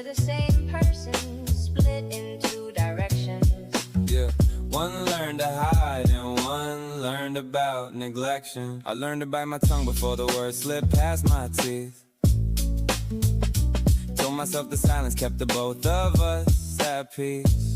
the same person, split in two directions. Yeah, one learned to hide and one learned about neglection. I learned to bite my tongue before the words slipped past my teeth. Told myself the silence kept the both of us at peace.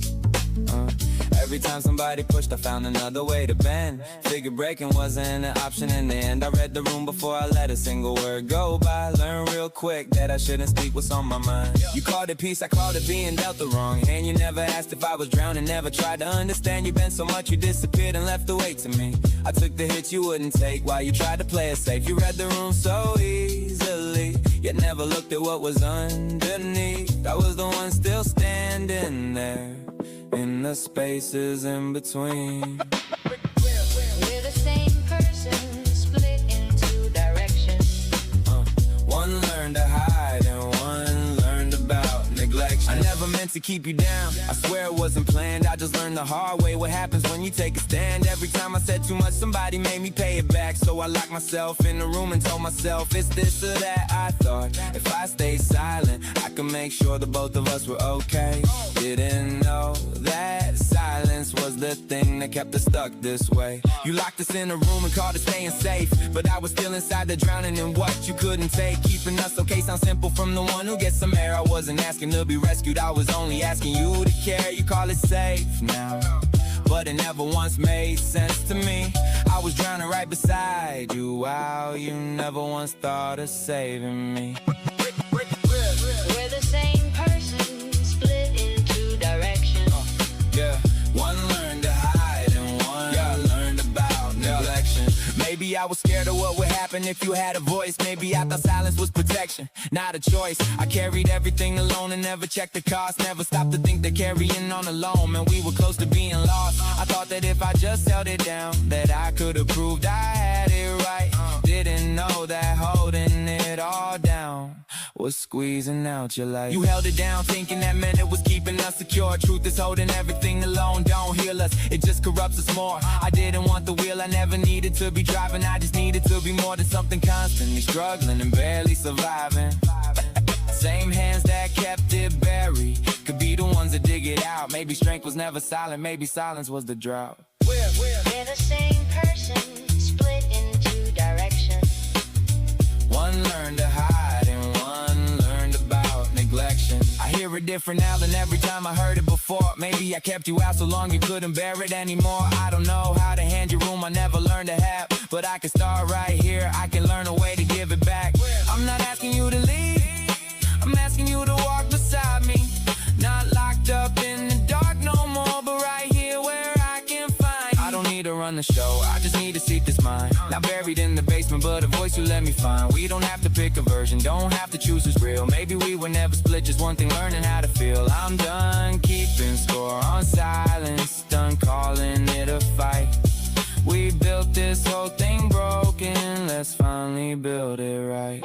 Every time somebody pushed, I found another way to bend. Figured breaking wasn't an option in the end. I read the room before I let a single word go by. Learned real quick that I shouldn't speak what's on my mind. You called it peace, I called it being dealt the wrong hand. You never asked if I was drowning, never tried to understand. You bent so much you disappeared and left the weight to me. I took the hits you wouldn't take while you tried to play it safe. You read the room so easily, yet never looked at what was underneath. I was the one still standing there in the spaces in between. We're the same person, split in two directions. One learned to hide and one learned about neglection. I never meant to keep you down, I swear it wasn't planned. I just learned the hard way what happens when you take a stand. Every time I said too much, somebody made me pay it back. So I locked myself in the room and told myself it's this or that. I thought if I stayed silent, I could make sure the both of us were okay. Didn't know that silence was the thing that kept us stuck this way. You locked us in a room and called it staying safe, but I was still inside the drowning in what you couldn't take. Keeping us okay sounds simple from the one who gets some air. I wasn't asking to be rescued, I was only asking you to care. You call it safe now, but it never once made sense to me. I was drowning right beside you, wow, you never once thought of saving me. We're the same person, split in two directions. Yeah, one learned to hide and one learned about neglection. Maybe I was scared of what would happen if you had a voice. Maybe I thought silence was protection, not a choice. I carried everything alone and never checked the cost. Never stopped to think that carrying on alone meant we were close to being lost. I thought that if I just held it down, that I could have proved I had it right. Didn't know that holding it all down was squeezing out your life. You held it down thinking that meant it was keeping us secure. Truth is holding everything alone don't heal us, it just corrupts us more. I didn't want the wheel, I never needed to be driving. I just needed to be more than something constantly struggling and barely surviving. Same hands that kept it buried could be the ones that dig it out. Maybe strength was never silent, maybe silence was the drought. We're the same person, split in two directions. One learned to hide and one learned about neglection. I hear it different now than every time I heard it before. Maybe I kept you out so long you couldn't bear it anymore. I don't know how to hand you room, I never learned to have, but I can start right here, I can learn a way to give it back. I'm not asking you to leave, I'm asking you to walk beside me. Not locked up in the dark no more, but right here where I can find you. I don't need to run the show, I just need to seek this mind. Not buried in the basement, but a voice you let me find. We don't have to pick a version, don't have to choose who's real. Maybe we were never split, just one thing, learning how to feel. I'm done keeping score on silence, done calling it a fight. We built this whole thing broken, let's finally build it right.